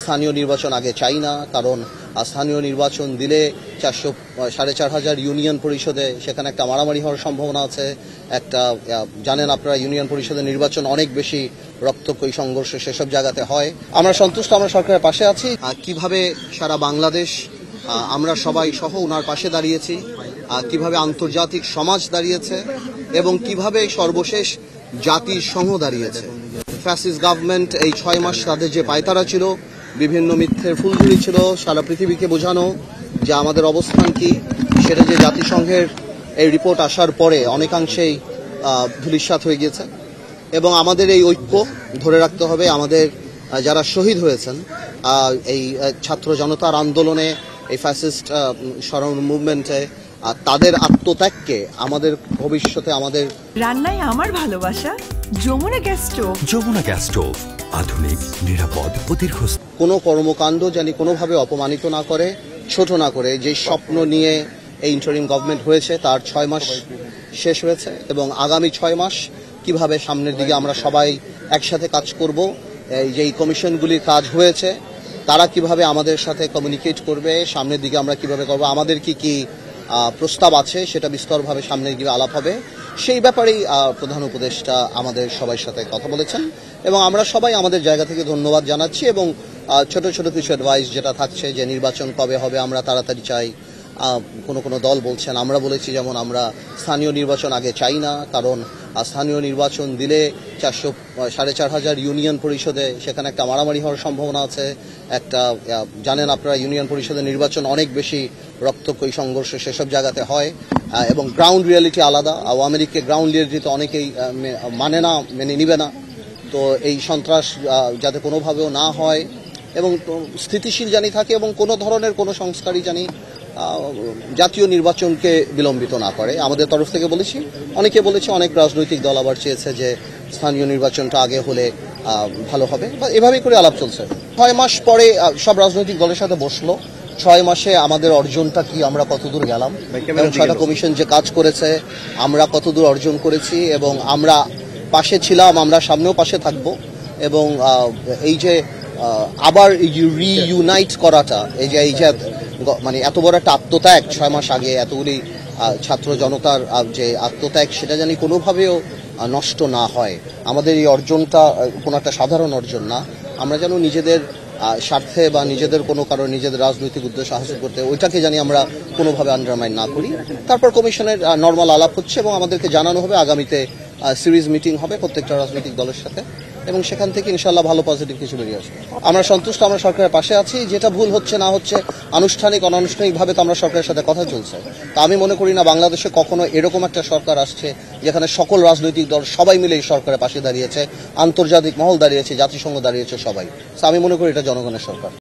স্থানীয় নির্বাচন আগে চাই না, কারণ স্থানীয় নির্বাচন দিলে 4,500 ইউনিয়ন পরিষদে সেখানে একটা মারামারি হওয়ার সম্ভাবনা আছে। একটা জানেন আপনারা, ইউনিয়ন পরিষদের নির্বাচন অনেক বেশি রক্তক্ষয়ী সংঘর্ষ সেসব জায়গাতে হয়। আমরা সন্তুষ্ট, আমরা সরকারের পাশে আছি। কিভাবে সারা বাংলাদেশ আমরা সবাই সহ ওনার পাশে দাঁড়িয়েছি, কিভাবে আন্তর্জাতিক সমাজ দাঁড়িয়েছে এবং কিভাবে সর্বশেষ জাতিসংঘ দাঁড়িয়েছে। ফ্যাসিস্ট গভর্নমেন্ট এই 6 মাস তাদের যে পায়তারা ছিল, বিভিন্ন মিথ্যের ফুলঝুরি ছিল সারা পৃথিবীকে বোঝানো যে আমাদের অবস্থান কি, সেটা যে জাতিসংঘের এই রিপোর্ট আসার পরে অনেকাংশেই ধূলিসাৎ হয়ে গিয়েছে। এবং আমাদের এই ঐক্য ধরে রাখতে হবে। আমাদের যারা শহীদ হয়েছেন এই ছাত্র জনতার আন্দোলনে, এই ফ্যাসিস্ট সরাউন্ড মুভমেন্টে, তাদের আত্মত্যাগকে আমাদের ভবিষ্যতে আমাদের রান্নায় আমার ভালোবাসা Jamuna gas stove. Jamuna gas stove, আধুনিক, নিরাপদ ও দীর্ঘস্থায়ী। কোনো কর্মকাণ্ড জানি কোনোভাবে অপমানিত না করে, ছোট না করে। যে স্বপ্ন নিয়ে এই ইন্টারিম গভর্নমেন্ট হয়েছে তার 6 মাস শেষ হয়েছে এবং আগামী 6 মাস কিভাবে সামনের দিকে আমরা সবাই একসাথে কাজ করব। এই যে কমিশনগুলির কাজ হয়েছে তারা কিভাবে আমাদের সাথে কমিউনিকেট করবে, সামনের দিকে আমরা কিভাবে করব, আমাদের কি কি প্রস্তাব আছে সেটা বিস্তরভাবে সামনের দিকে আলাপ হবে। সেই ব্যাপারেই প্রধান উপদেষ্টা আমাদের সবার সাথে কথা বলেছেন এবং আমরা সবাই আমাদের জায়গা থেকে ধন্যবাদ জানাচ্ছি। এবং ছোট ছোট কিছু অ্যাডভাইস যেটা থাকছে যে নির্বাচন কবে হবে আমরা তাড়াতাড়ি চাই। কোনো দল বলছেন, আমরা বলেছি যেমন আমরা স্থানীয় নির্বাচন আগে চাই না, কারণ স্থানীয় নির্বাচন দিলে 4,500 ইউনিয়ন পরিষদে সেখানে একটা মারামারি হওয়ার সম্ভাবনা আছে। একটা জানেন আপনারা, ইউনিয়ন পরিষদের নির্বাচন অনেক বেশি রক্তক্ষয়ী সংঘর্ষ সেসব জায়গাতে হয় এবং গ্রাউন্ড রিয়ালিটি আলাদা। আওয়ামী লীগকে গ্রাউন্ড রিয়ালিটি অনেকেই মানে না, মেনে নিবে না। তো এই সন্ত্রাস যাতে কোনোভাবেও না হয় এবং স্থিতিশীল জানি থাকে এবং কোনো ধরনের কোনো সংস্কারই জানি জাতীয় নির্বাচনকে বিলম্বিত না করে। আমাদের তরফ থেকে বলেছি, অনেকে বলেছে, অনেক রাজনৈতিক দল আবার চেয়েছে যে স্থানীয় নির্বাচনটা আগে হলে ভালো হবে। বা এভাবেই করে আলাপ চলছে। 6 মাস পরে সব রাজনৈতিক দলের সাথে বসলো। 6 মাসে আমাদের অর্জনটা কি, আমরা কতদূর গেলাম, এবং 6টা কমিশন যে কাজ করেছে আমরা কতদূর অর্জন করেছি এবং আমরা পাশে ছিলাম, আমরা সামনেও পাশে থাকবো। এবং এই যে আবার রিইউনাইট করাটা, এই যে মানে এত বড় একটা আত্মত্যাগ 6 মাস আগে, এতগুলি ছাত্র জনতার যে আত্মত্যাগ, সেটা জানি কোনোভাবেও নষ্ট না হয়। আমাদের এই অর্জনটা কোনো একটা সাধারণ অর্জন না। আমরা যেন নিজেদের স্বার্থে বা নিজেদের কোনো কারণ নিজেদের রাজনৈতিক উদ্দেশ্য হাসিল করতে ওইটাকে জানি আমরা কোনোভাবে আন্ডারমাইন না করি। তারপর কমিশনের নর্মাল আলাপ হচ্ছে এবং আমাদেরকে জানানো হবে। আগামীতে সিরিজ মিটিং হবে প্রত্যেকটা রাজনৈতিক দলের সাথে এবং সেখান থেকে ইনশাল্লাহ ভালো পজিটিভ কিছু বেরিয়ে আসবে। আমরা সন্তুষ্ট, আমরা সরকারের পাশে আছি। যেটা ভুল হচ্ছে না হচ্ছে, আনুষ্ঠানিক অনানুষ্ঠানিকভাবে তো আমরা সরকারের সাথে কথা চলছে। তা আমি মনে করি না বাংলাদেশে কখনো এরকম একটা সরকার আসছে যেখানে সকল রাজনৈতিক দল সবাই মিলে এই সরকারের পাশে দাঁড়িয়েছে, আন্তর্জাতিক মহল দাঁড়িয়েছে, জাতিসংঘ দাঁড়িয়েছে, সবাই। আমি মনে করি এটা জনগণের সরকার।